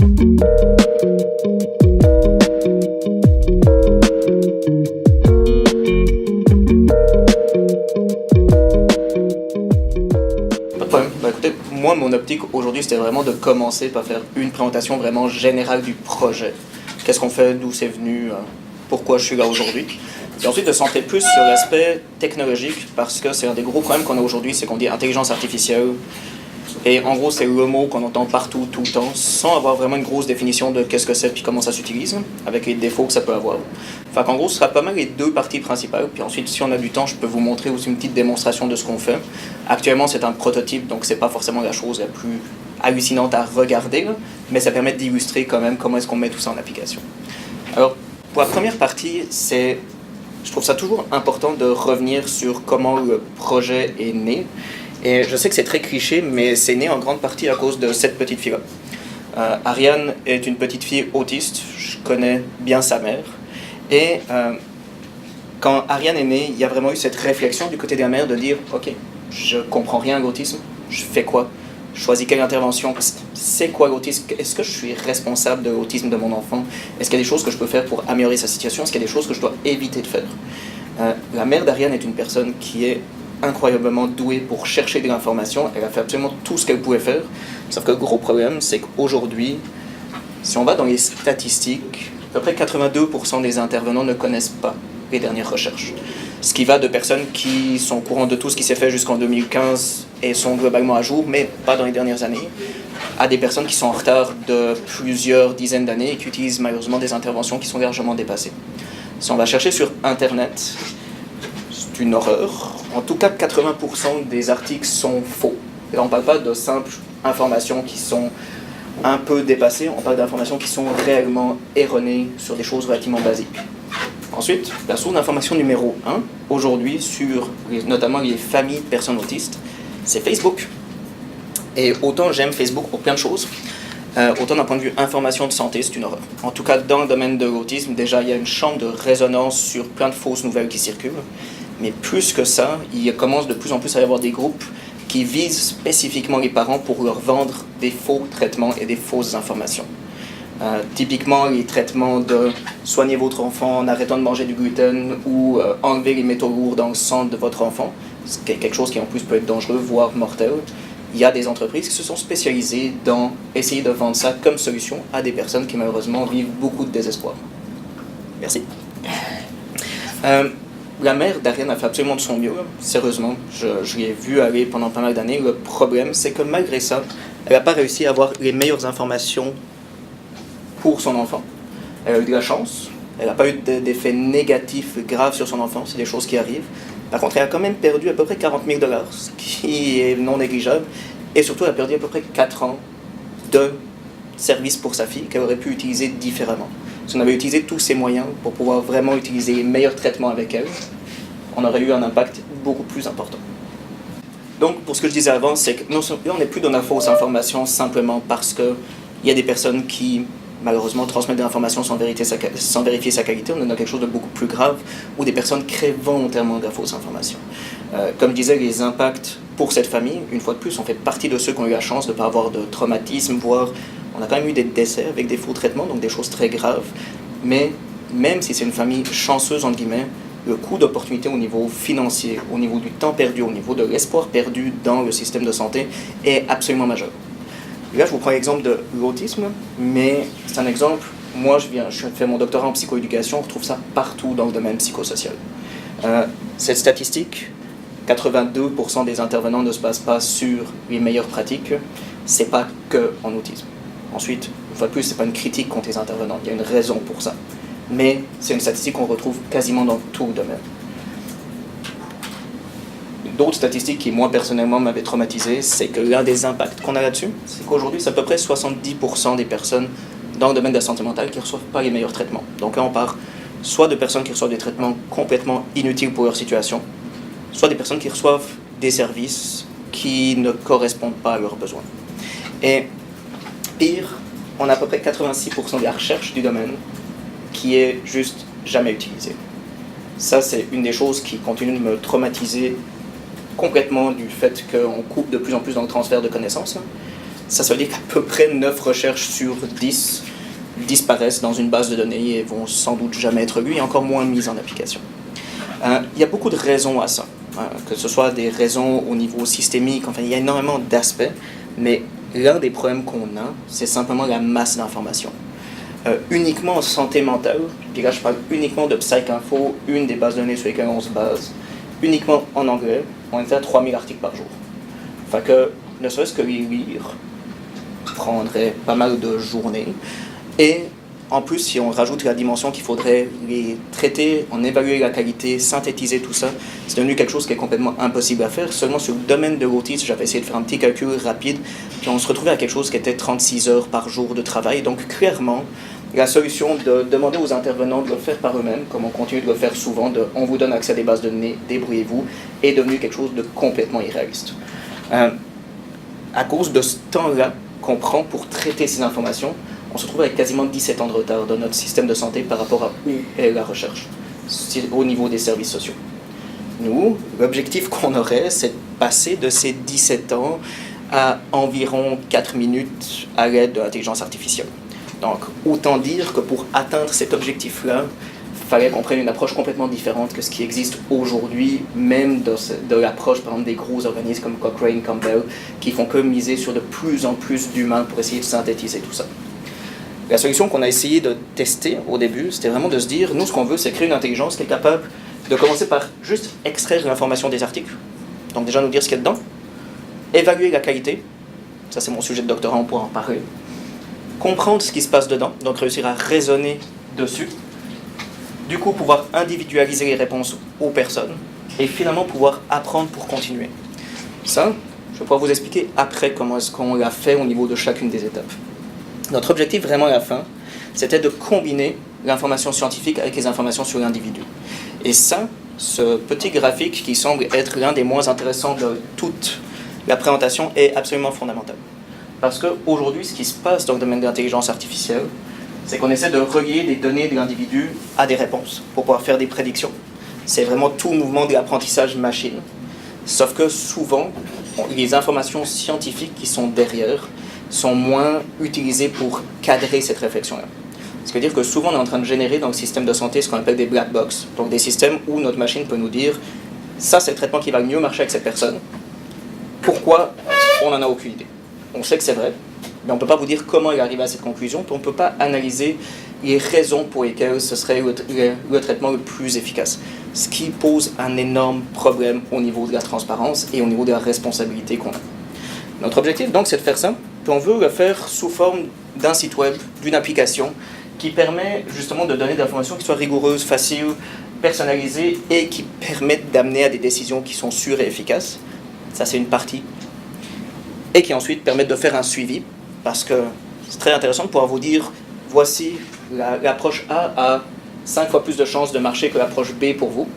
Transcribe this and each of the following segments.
Pas de problème. Écoutez, moi, mon optique aujourd'hui, c'était vraiment de commencer par faire une présentation vraiment générale du projet. Qu'est-ce qu'on fait, d'où c'est venu, pourquoi je suis là aujourd'hui. Et ensuite, de centrer plus sur l'aspect technologique, parce que c'est un des gros problèmes qu'on a aujourd'hui, c'est qu'on dit intelligence artificielle. Et en gros, c'est le mot qu'on entend partout, tout le temps, sans avoir vraiment une grosse définition de qu'est-ce que c'est puis comment ça s'utilise, avec les défauts que ça peut avoir. Enfin, qu'en gros, ce sera pas mal les deux parties principales. Puis ensuite, si on a du temps, je peux vous montrer aussi une petite démonstration de ce qu'on fait. Actuellement, c'est un prototype, donc c'est pas forcément la chose la plus hallucinante à regarder, là, mais ça permet d'illustrer quand même comment est-ce qu'on met tout ça en application. Alors, pour la première partie, je trouve ça toujours important de revenir sur comment le projet est né. Et je sais que c'est très cliché, mais c'est né en grande partie à cause de cette petite fille-là. Ariane est une petite fille autiste, je connais bien sa mère. Et quand Ariane est née, il y a vraiment eu cette réflexion du côté de la mère de dire « Ok, je comprends rien à l'autisme, je fais quoi? Je choisis quelle intervention? C'est quoi l'autisme? Est-ce que je suis responsable de l'autisme de mon enfant? Est-ce qu'il y a des choses que je peux faire pour améliorer sa situation? Est-ce qu'il y a des choses que je dois éviter de faire ?» La mère d'Ariane est une personne qui est incroyablement douée pour chercher de l'information. Elle a fait absolument tout ce qu'elle pouvait faire. Sauf que le gros problème, c'est qu'aujourd'hui, si on va dans les statistiques, à peu près 82% des intervenants ne connaissent pas les dernières recherches. Ce qui va de personnes qui sont au courant de tout ce qui s'est fait jusqu'en 2015 et sont globalement à jour, mais pas dans les dernières années, à des personnes qui sont en retard de plusieurs dizaines d'années et qui utilisent malheureusement des interventions qui sont largement dépassées. Si on va chercher sur Internet, c'est une horreur. En tout cas, 80% des articles sont faux. Et là, on ne parle pas de simples informations qui sont un peu dépassées, on parle d'informations qui sont réellement erronées sur des choses relativement basiques. Ensuite, la source d'information numéro 1, aujourd'hui, sur notamment les familles de personnes autistes, c'est Facebook. Et autant j'aime Facebook pour plein de choses, autant d'un point de vue information de santé, c'est une horreur. En tout cas, dans le domaine de l'autisme, déjà, il y a une chambre de résonance sur plein de fausses nouvelles qui circulent. Mais plus que ça, il commence de plus en plus à y avoir des groupes qui visent spécifiquement les parents pour leur vendre des faux traitements et des fausses informations. Typiquement, les traitements de soigner votre enfant en arrêtant de manger du gluten ou enlever les métaux lourds dans le sang de votre enfant, c'est quelque chose qui en plus peut être dangereux, voire mortel. Il y a des entreprises qui se sont spécialisées dans essayer de vendre ça comme solution à des personnes qui malheureusement vivent beaucoup de désespoir. Merci. La mère d'Ariane a fait absolument de son mieux, sérieusement. Je l'ai vu aller pendant pas mal d'années. Le problème, c'est que malgré ça, elle n'a pas réussi à avoir les meilleures informations pour son enfant. Elle a eu de la chance. Elle n'a pas eu d'effets négatifs graves sur son enfant, c'est des choses qui arrivent. Par contre, elle a quand même perdu à peu près 40 000 $, ce qui est non négligeable. Et surtout, elle a perdu à peu près 4 ans de service pour sa fille qu'elle aurait pu utiliser différemment. Si on avait utilisé tous ces moyens pour pouvoir vraiment utiliser les meilleurs traitements avec elle, on aurait eu un impact beaucoup plus important. Donc, pour ce que je disais avant, c'est que on n'est plus dans la fausse information simplement parce qu'il y a des personnes qui, malheureusement, transmettent des informations sans vérifier sa qualité. On en a quelque chose de beaucoup plus grave, où des personnes créent volontairement de la fausse information. Comme je disais, les impacts pour cette famille, une fois de plus, on fait partie de ceux qui ont eu la chance de ne pas avoir de traumatisme, voire on a quand même eu des décès avec des faux traitements, donc des choses très graves. Mais même si c'est une famille chanceuse, entre guillemets, le coût d'opportunité au niveau financier, au niveau du temps perdu, au niveau de l'espoir perdu dans le système de santé est absolument majeur. Là, je vous prends l'exemple de l'autisme, mais c'est un exemple, moi je fais mon doctorat en psychoéducation, on retrouve ça partout dans le domaine psychosocial. Cette statistique, 82% des intervenants ne se basent pas sur les meilleures pratiques, c'est pas que en autisme. Ensuite, une fois de plus, c'est pas une critique contre les intervenants, il y a une raison pour ça. Mais c'est une statistique qu'on retrouve quasiment dans tout le domaine. D'autres statistiques qui, moi, personnellement, m'avaient traumatisé, c'est que l'un des impacts qu'on a là-dessus, c'est qu'aujourd'hui, c'est à peu près 70% des personnes dans le domaine de la santé mentale qui ne reçoivent pas les meilleurs traitements. Donc là, on part soit de personnes qui reçoivent des traitements complètement inutiles pour leur situation, soit des personnes qui reçoivent des services qui ne correspondent pas à leurs besoins. Et pire, on a à peu près 86% de la recherche du domaine qui est juste jamais utilisée. Ça, c'est une des choses qui continue de me traumatiser complètement du fait qu'on coupe de plus en plus dans le transfert de connaissances. Ça veut dire qu'à peu près 9 recherches sur 10 disparaissent dans une base de données et vont sans doute jamais être lues et encore moins mises en application. Il y a beaucoup de raisons à ça, que ce soit des raisons au niveau systémique, enfin il y a énormément d'aspects, mais l'un des problèmes qu'on a, c'est simplement la masse d'informations. Uniquement en santé mentale, puis là je parle uniquement de PsycInfo, une des bases de données sur lesquelles on se base, uniquement en anglais, on est à 3000 articles par jour. Enfin que, ne serait-ce que les lire, prendrait pas mal de journées. Et en plus, si on rajoute la dimension qu'il faudrait les traiter, en évaluer la qualité, synthétiser tout ça, c'est devenu quelque chose qui est complètement impossible à faire. Seulement sur le domaine de l'autisme, j'avais essayé de faire un petit calcul rapide, puis on se retrouvait à quelque chose qui était 36 heures par jour de travail. Donc clairement, la solution de demander aux intervenants de le faire par eux-mêmes, comme on continue de le faire souvent, de on vous donne accès à des bases de données, débrouillez-vous, est devenu quelque chose de complètement irréaliste. À cause de ce temps-là qu'on prend pour traiter ces informations, on se retrouve avec quasiment 17 ans de retard dans notre système de santé par rapport à où est la recherche, au niveau des services sociaux. Nous, l'objectif qu'on aurait, c'est de passer de ces 17 ans à environ 4 minutes à l'aide de l'intelligence artificielle. Donc, autant dire que pour atteindre cet objectif-là, il fallait qu'on prenne une approche complètement différente que ce qui existe aujourd'hui, même de l'approche, par exemple, des gros organismes comme Cochrane, Campbell, qui font que miser sur de plus en plus d'humains pour essayer de synthétiser tout ça. La solution qu'on a essayé de tester au début, c'était vraiment de se dire, nous, ce qu'on veut, c'est créer une intelligence qui est capable de commencer par juste extraire l'information des articles, donc déjà nous dire ce qu'il y a dedans, évaluer la qualité, ça c'est mon sujet de doctorat, on pourra en parler, comprendre ce qui se passe dedans, donc réussir à raisonner dessus, du coup pouvoir individualiser les réponses aux personnes, et finalement pouvoir apprendre pour continuer. Ça, je vais pouvoir vous expliquer après comment est-ce qu'on l'a fait au niveau de chacune des étapes. Notre objectif vraiment à la fin, c'était de combiner l'information scientifique avec les informations sur l'individu. Et ça, ce petit graphique qui semble être l'un des moins intéressants de toute la présentation est absolument fondamental. Parce qu'aujourd'hui, ce qui se passe dans le domaine de l'intelligence artificielle, c'est qu'on essaie de relier des données de l'individu à des réponses pour pouvoir faire des prédictions. C'est vraiment tout le mouvement de l'apprentissage machine. Sauf que souvent, les informations scientifiques qui sont derrière sont moins utilisées pour cadrer cette réflexion-là. Ce qui veut dire que souvent on est en train de générer dans le système de santé ce qu'on appelle des black box, donc des systèmes où notre machine peut nous dire ça c'est le traitement qui va le mieux marcher avec cette personne. Pourquoi? On n'en a aucune idée. On sait que c'est vrai, mais on ne peut pas vous dire comment il arrive à cette conclusion, puis on ne peut pas analyser les raisons pour lesquelles ce serait le traitement le plus efficace. Ce qui pose un énorme problème au niveau de la transparence et au niveau de la responsabilité qu'on a. Notre objectif donc c'est de faire ça, puis on veut le faire sous forme d'un site web, d'une application qui permet justement de donner des informations qui soient rigoureuses, faciles, personnalisées et qui permettent d'amener à des décisions qui sont sûres et efficaces. Ça c'est une partie. Et qui ensuite permettent de faire un suivi, parce que c'est très intéressant de pouvoir vous dire voici l'approche A a 5 fois plus de chances de marcher que l'approche B pour vous.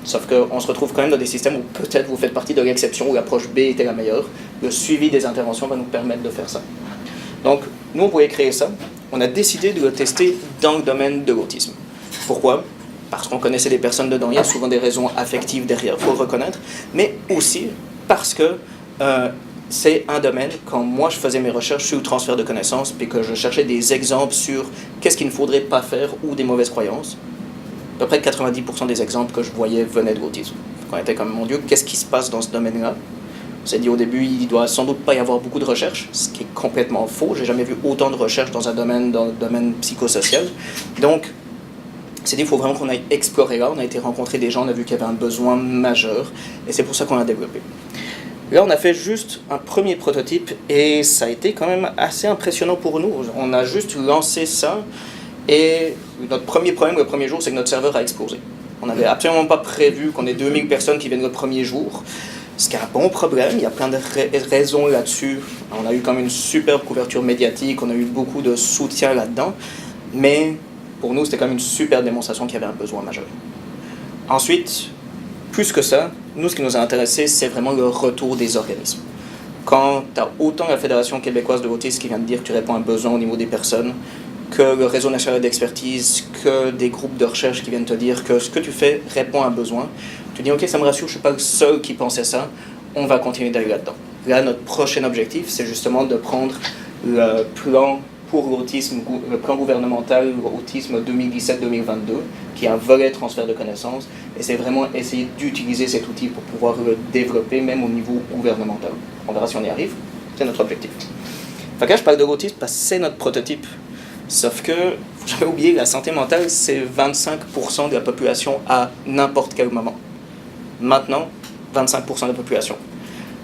Sauf qu'on se retrouve quand même dans des systèmes où peut-être vous faites partie de l'exception, où l'approche B était la meilleure. Le suivi des interventions va nous permettre de faire ça. Donc, nous, on pouvait créer ça. On a décidé de le tester dans le domaine de l'autisme. Pourquoi? Parce qu'on connaissait les personnes dedans. Il y a souvent des raisons affectives derrière, il faut le reconnaître. Mais aussi parce que c'est un domaine, quand moi je faisais mes recherches sur le transfert de connaissances, puis que je cherchais des exemples sur qu'est-ce qu'il ne faudrait pas faire ou des mauvaises croyances, à peu près 90% des exemples que je voyais venaient de l'autisme. On était comme, mon Dieu, qu'est-ce qui se passe dans ce domaine-là? On s'est dit au début, il ne doit sans doute pas y avoir beaucoup de recherches, ce qui est complètement faux. J'ai jamais vu autant de recherches dans le domaine psychosocial. Donc, on s'est dit, il faut vraiment qu'on aille explorer là. On a été rencontrer des gens, on a vu qu'il y avait un besoin majeur, et c'est pour ça qu'on l'a développé. Là, on a fait juste un premier prototype, et ça a été quand même assez impressionnant pour nous. On a juste lancé ça, et notre premier problème le premier jour, c'est que notre serveur a explosé. On n'avait absolument pas prévu qu'on ait 2000 personnes qui viennent le premier jour, ce qui est un bon problème. Il y a plein de raisons là-dessus. On a eu quand même une superbe couverture médiatique, on a eu beaucoup de soutien là-dedans, mais pour nous, c'était quand même une super démonstration qu'il y avait un besoin majeur. Ensuite, plus que ça, nous, ce qui nous a intéressé, c'est vraiment le retour des organismes. Quand tu as autant la Fédération québécoise de l'autisme qui vient de dire que tu réponds à un besoin au niveau des personnes, que le réseau national d'expertise, que des groupes de recherche qui viennent te dire que ce que tu fais répond à un besoin, tu dis ok, ça me rassure, je ne suis pas le seul qui pensait ça, on va continuer d'aller là-dedans. Là, notre prochain objectif, c'est justement de prendre le plan pour l'autisme, le plan gouvernemental autisme 2017-2022, qui est un volet transfert de connaissances, et c'est vraiment essayer d'utiliser cet outil pour pouvoir le développer, même au niveau gouvernemental. On verra si on y arrive, c'est notre objectif. Fait que là, je parle de l'autisme parce que c'est notre prototype. Sauf que, j'avais oublié, la santé mentale, c'est 25% de la population à n'importe quel moment. Maintenant, 25% de la population.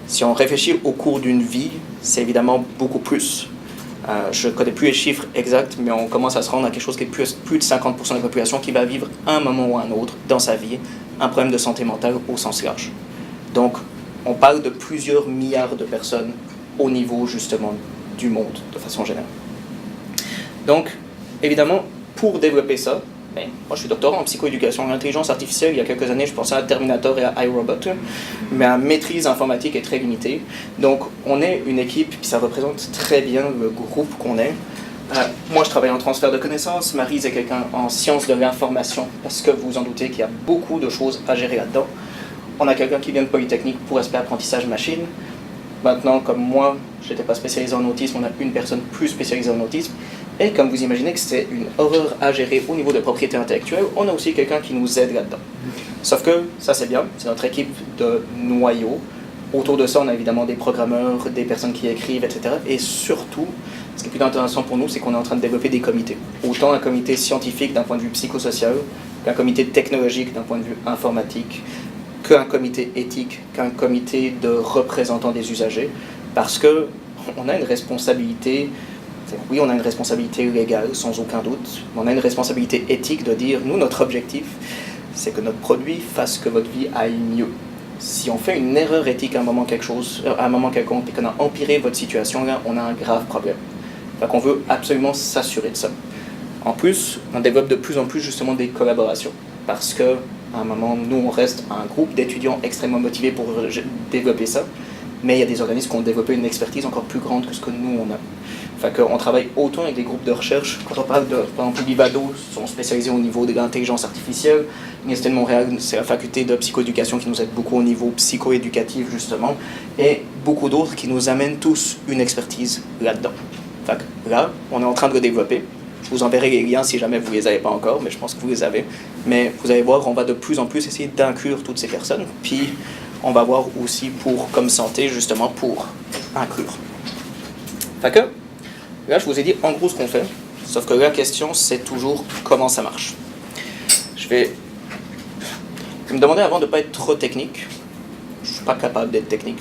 Si on réfléchit au cours d'une vie, c'est évidemment beaucoup plus. Je ne connais plus les chiffres exacts, mais on commence à se rendre à quelque chose qui est plus de 50% de la population qui va vivre à un moment ou à un autre dans sa vie un problème de santé mentale au sens large. Donc, on parle de plusieurs milliards de personnes au niveau, justement, du monde, de façon générale. Donc, évidemment, pour développer ça, moi je suis doctorant en psychoéducation et intelligence artificielle. Il y a quelques années, je pensais à Terminator et à iRobot, mais ma maîtrise informatique est très limitée. Donc, on est une équipe, puis ça représente très bien le groupe qu'on est. Moi, je travaille en transfert de connaissances. Maryse est quelqu'un en sciences de l'information, parce que vous vous en doutez qu'il y a beaucoup de choses à gérer là-dedans. On a quelqu'un qui vient de Polytechnique pour aspect apprentissage machine. Maintenant, comme moi, je n'étais pas spécialisé en autisme, on a une personne plus spécialisée en autisme. Et comme vous imaginez que c'est une horreur à gérer au niveau de propriété intellectuelle, on a aussi quelqu'un qui nous aide là-dedans. Sauf que, ça c'est bien, c'est notre équipe de noyau. Autour de ça, on a évidemment des programmeurs, des personnes qui écrivent, etc. Et surtout, ce qui est plus intéressant pour nous, c'est qu'on est en train de développer des comités. Autant un comité scientifique d'un point de vue psychosocial, qu'un comité technologique d'un point de vue informatique, qu'un comité éthique, qu'un comité de représentants des usagers, parce que on a une responsabilité. Oui, on a une responsabilité légale, sans aucun doute, mais on a une responsabilité éthique de dire, nous, notre objectif, c'est que notre produit fasse que votre vie aille mieux. Si on fait une erreur éthique à un moment quelconque et qu'on a empiré votre situation, là, on a un grave problème. Fait qu'on veut absolument s'assurer de ça. En plus, on développe de plus en plus justement des collaborations, parce que à un moment, nous, on reste un groupe d'étudiants extrêmement motivés pour développer ça, mais il y a des organismes qui ont développé une expertise encore plus grande que ce que nous, on a. Fait qu'on travaille autant avec des groupes de recherche. Quand on parle de, par exemple, Vivado, sont spécialisés au niveau de l'intelligence artificielle. L'Université de Montréal, c'est la faculté de psychoéducation qui nous aide beaucoup au niveau psychoéducatif, justement. Et beaucoup d'autres qui nous amènent tous une expertise là-dedans. Fait que là, on est en train de le développer. Je vous enverrai les liens si jamais vous ne les avez pas encore, mais je pense que vous les avez. Mais vous allez voir, on va de plus en plus essayer d'inclure toutes ces personnes. Puis, on va voir aussi pour Comme Santé, justement, pour inclure. Fait que, là, je vous ai dit en gros ce qu'on fait, sauf que la question, c'est toujours comment ça marche. Je vais me demander avant de ne pas être trop technique. Je ne suis pas capable d'être technique.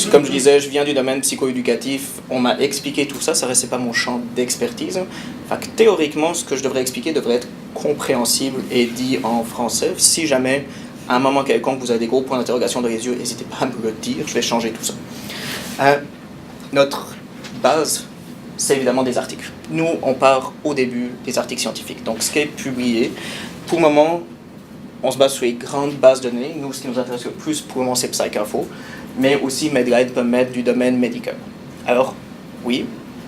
Comme je disais, je viens du domaine psychoéducatif. On m'a expliqué tout ça, ça ne restait pas mon champ d'expertise. Fait que, théoriquement, ce que je devrais expliquer devrait être compréhensible et dit en français. Si jamais, à un moment quelconque, vous avez des gros points d'interrogation dans les yeux, n'hésitez pas à me le dire, je vais changer tout ça. Notre base, c'est évidemment des articles. Nous, on part au début des articles scientifiques. Donc, ce qui est publié, pour le moment, on se base sur les grandes bases de données. Nous, ce qui nous intéresse le plus, pour le moment, c'est PsycInfo, mais aussi MedGuide peut mettre du domaine médical. Alors, oui,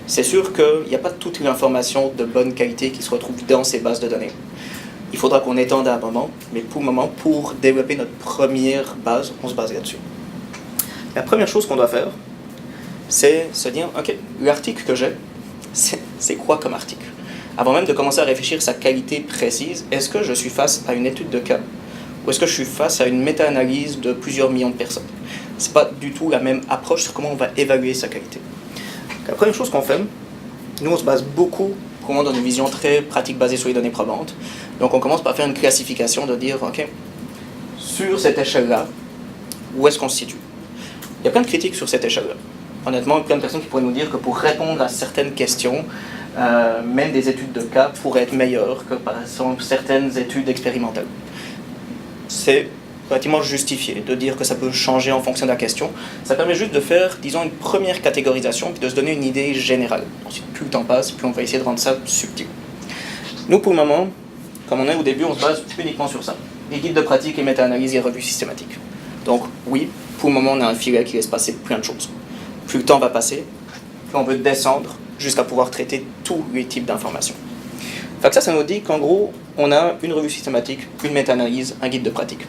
c'est sûr qu'il n'y a pas toute l'information de bonne qualité qui se retrouve dans ces bases de données. Il faudra qu'on étende à un moment, mais pour le moment, pour développer notre première base, on se base là-dessus. La première chose qu'on doit faire, c'est se dire, OK, l'article que j'ai, c'est quoi comme article? Avant même de commencer à réfléchir à sa qualité précise, est-ce que je suis face à une étude de cas? Ou est-ce que je suis face à une méta-analyse de plusieurs millions de personnes? C'est pas du tout la même approche sur comment on va évaluer sa qualité. Donc, la première chose qu'on fait, nous on se base beaucoup dans une vision très pratique basée sur les données probantes. Donc on commence par faire une classification de dire, OK, sur cette échelle-là, où est-ce qu'on se situe? Il y a plein de critiques sur cette échelle-là. Honnêtement, plein de personnes qui pourraient nous dire que pour répondre à certaines questions, même des études de cas pourraient être meilleures que par exemple certaines études expérimentales. C'est relativement justifié de dire que ça peut changer en fonction de la question. Ça permet juste de faire, disons, une première catégorisation puis de se donner une idée générale. Ensuite, plus le temps passe, plus on va essayer de rendre ça subtil. Nous, pour le moment, comme on est au début, on se base uniquement sur ça. Les guides de pratique, les méta-analyses et revues systématiques. Donc oui, pour le moment, on a un filet qui laisse passer plein de choses. Plus le temps va passer, plus on veut descendre jusqu'à pouvoir traiter tous les types d'informations. Fait que ça nous dit qu'en gros, on a une revue systématique, une méta-analyse, un guide de pratique.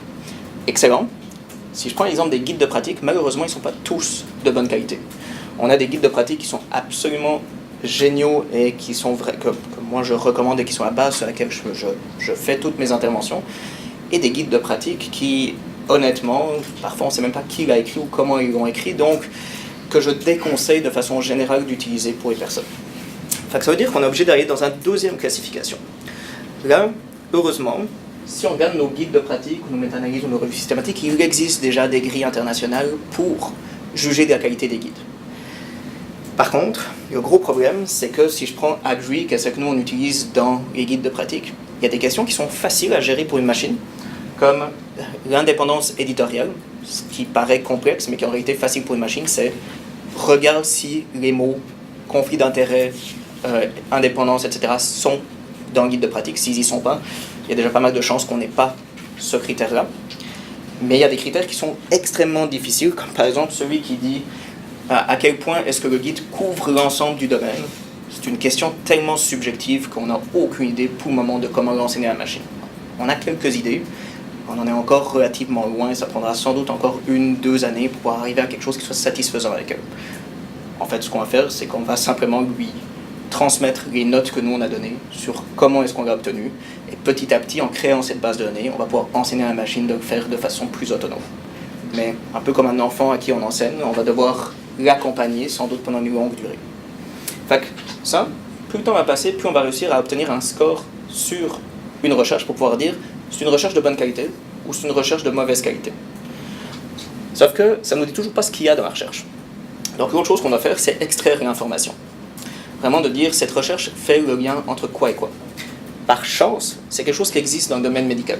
Excellent. Si je prends l'exemple des guides de pratique, malheureusement, ils ne sont pas tous de bonne qualité. On a des guides de pratique qui sont absolument géniaux et qui sont vrais, que moi je recommande et qui sont la base sur laquelle je fais toutes mes interventions, et des guides de pratique qui, honnêtement, parfois on ne sait même pas qui l'a écrit ou comment ils l'ont écrit, donc que je déconseille de façon générale d'utiliser pour les personnes. Enfin, ça veut dire qu'on est obligé d'aller dans une deuxième classification. Là, heureusement, si on regarde nos guides de pratique, ou nos méta-analyses, ou nos revues systématiques, il existe déjà des grilles internationales pour juger de la qualité des guides. Par contre, le gros problème, c'est que si je prends Agree, qui est ce que nous on utilise dans les guides de pratique, il y a des questions qui sont faciles à gérer pour une machine, comme l'indépendance éditoriale, ce qui paraît complexe, mais qui en réalité est facile pour une machine, c'est regarde si les mots conflit d'intérêts, indépendance, etc. sont dans le guide de pratique. S'ils n'y sont pas, il y a déjà pas mal de chances qu'on n'ait pas ce critère-là. Mais il y a des critères qui sont extrêmement difficiles, comme par exemple celui qui dit à quel point est-ce que le guide couvre l'ensemble du domaine. C'est une question tellement subjective qu'on n'a aucune idée pour le moment de comment l'enseigner à la machine. On a quelques idées, on en est encore relativement loin, ça prendra sans doute encore 1-2 années pour pouvoir arriver à quelque chose qui soit satisfaisant avec elle. En fait, ce qu'on va faire, c'est qu'on va simplement lui transmettre les notes que nous on a données sur comment est-ce qu'on l'a obtenu, et petit à petit, en créant cette base de données, on va pouvoir enseigner à la machine de le faire de façon plus autonome. Mais un peu comme un enfant à qui on enseigne, on va devoir l'accompagner sans doute pendant une longue durée. Fait que ça, plus le temps va passer, plus on va réussir à obtenir un score sur une recherche pour pouvoir dire c'est une recherche de bonne qualité ou c'est une recherche de mauvaise qualité. Sauf que ça ne nous dit toujours pas ce qu'il y a dans la recherche. Donc l'autre chose qu'on va faire, c'est extraire l'information. Vraiment de dire cette recherche fait le lien entre quoi et quoi. Par chance, c'est quelque chose qui existe dans le domaine médical.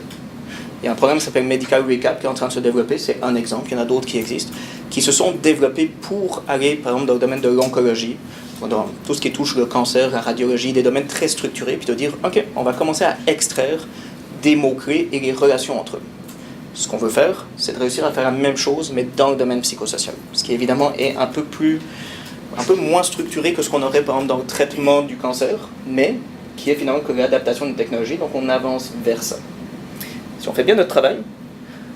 Il y a un programme qui s'appelle Medical Recap qui est en train de se développer, c'est un exemple, il y en a d'autres qui existent, qui se sont développés pour aller, par exemple, dans le domaine de l'oncologie, dans tout ce qui touche le cancer, la radiologie, des domaines très structurés, puis de dire, OK, on va commencer à extraire des mots-clés et les relations entre eux. Ce qu'on veut faire, c'est de réussir à faire la même chose, mais dans le domaine psychosocial. Ce qui, évidemment, est un peu moins structuré que ce qu'on aurait, par exemple, dans le traitement du cancer, mais qui est finalement que l'adaptation d'une technologie, donc on avance vers ça. Si on fait bien notre travail,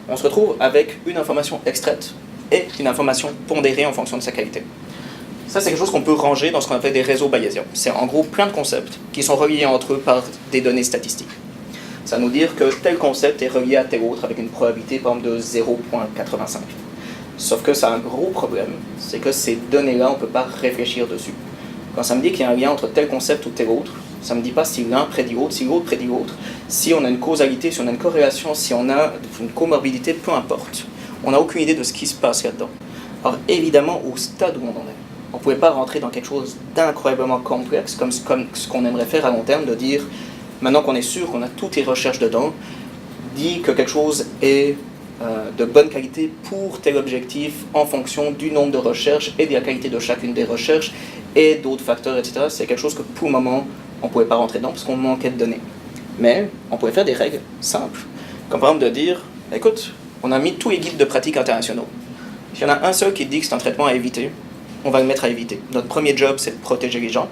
on se retrouve avec une information extraite et une information pondérée en fonction de sa qualité. Ça, c'est quelque chose qu'on peut ranger dans ce qu'on appelle des réseaux bayésiens. C'est en gros plein de concepts qui sont reliés entre eux par des données statistiques. Ça va nous dire que tel concept est relié à tel autre avec une probabilité, par exemple, de 0,85. Sauf que ça a un gros problème, c'est que ces données-là, on ne peut pas réfléchir dessus. Quand ça me dit qu'il y a un lien entre tel concept ou tel autre, ça ne me dit pas si l'un prédit l'autre, si l'autre prédit l'autre, si on a une causalité, si on a une corrélation, si on a une comorbidité, peu importe. On n'a aucune idée de ce qui se passe là-dedans. Alors évidemment, au stade où on en est, on ne pouvait pas rentrer dans quelque chose d'incroyablement complexe, comme ce qu'on aimerait faire à long terme, de dire, maintenant qu'on est sûr qu'on a toutes les recherches dedans, dit que quelque chose est de bonne qualité pour tel objectif en fonction du nombre de recherches et de la qualité de chacune des recherches et d'autres facteurs, etc. C'est quelque chose que pour le moment, on ne pouvait pas rentrer dedans parce qu'on manquait de données. Mais on pouvait faire des règles simples, comme par exemple de dire, écoute, on a mis tous les guides de pratique internationaux. S'il y en a un seul qui dit que c'est un traitement à éviter, on va le mettre à éviter. Notre premier job, c'est de protéger les gens.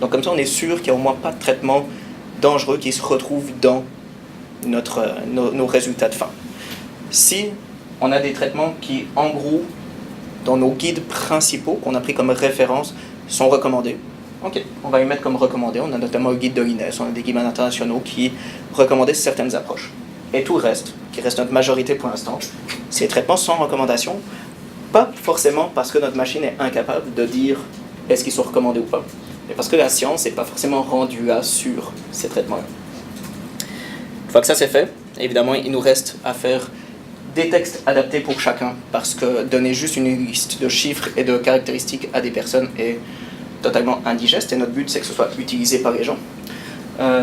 Donc comme ça, on est sûr qu'il n'y a au moins pas de traitement dangereux qui se retrouve dans nos résultats de fin. Si on a des traitements qui, en gros, dans nos guides principaux, qu'on a pris comme référence, sont recommandés, ok, on va les mettre comme recommandés. On a notamment le guide de l'INES, on a des guides internationaux qui recommandaient certaines approches. Et tout le reste, qui reste notre majorité pour l'instant, c'est des traitements sans recommandation, pas forcément parce que notre machine est incapable de dire est-ce qu'ils sont recommandés ou pas, mais parce que la science n'est pas forcément rendue là sur ces traitements-là. Une fois que ça c'est fait, évidemment, il nous reste à faire des textes adaptés pour chacun, parce que donner juste une liste de chiffres et de caractéristiques à des personnes est totalement indigeste, et notre but c'est que ce soit utilisé par les gens.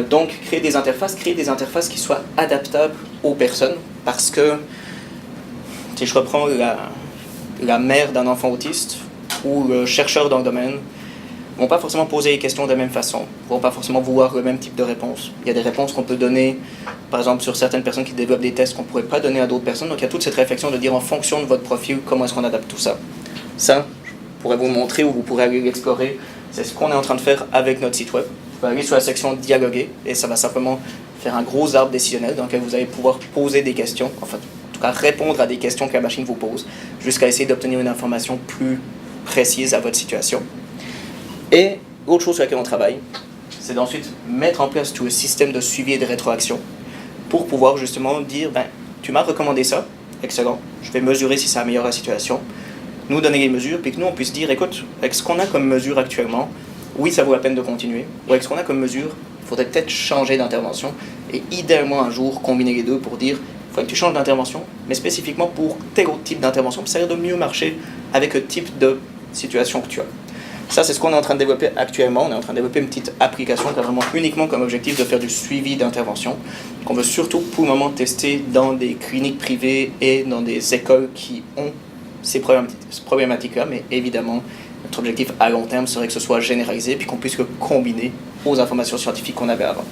Donc créer des interfaces qui soient adaptables aux personnes, parce que si je reprends la mère d'un enfant autiste ou le chercheur dans le domaine, ne vont pas forcément poser les questions de la même façon, ne vont pas forcément vouloir le même type de réponse. Il y a des réponses qu'on peut donner, par exemple, sur certaines personnes qui développent des tests qu'on ne pourrait pas donner à d'autres personnes. Donc il y a toute cette réflexion de dire en fonction de votre profil, comment est-ce qu'on adapte tout ça. Ça, je pourrais vous le montrer ou vous pourrez aller l'explorer. C'est ce qu'on est en train de faire avec notre site web. Vous pouvez aller sur la section dialoguer et ça va simplement faire un gros arbre décisionnel dans lequel vous allez pouvoir poser des questions, enfin, tout cas répondre à des questions que la machine vous pose, jusqu'à essayer d'obtenir une information plus précise à votre situation. Et l'autre chose sur laquelle on travaille, c'est d'ensuite mettre en place tout un système de suivi et de rétroaction pour pouvoir justement dire, tu m'as recommandé ça, excellent, je vais mesurer si ça améliore la situation, nous donner les mesures, puis que nous on puisse dire, écoute, avec ce qu'on a comme mesure actuellement, oui ça vaut la peine de continuer, ou avec ce qu'on a comme mesure, il faudrait peut-être changer d'intervention, et idéalement un jour combiner les deux pour dire, il faudrait que tu changes d'intervention, mais spécifiquement pour tel autre type d'intervention, puis ça risque de mieux marcher avec le type de situation que tu as. Ça, c'est ce qu'on est en train de développer actuellement. On est en train de développer une petite application qui a vraiment uniquement comme objectif de faire du suivi d'intervention, qu'on veut surtout pour le moment tester dans des cliniques privées et dans des écoles qui ont ces problématiques-là, mais évidemment, notre objectif à long terme serait que ce soit généralisé puis qu'on puisse le combiner aux informations scientifiques qu'on avait avant.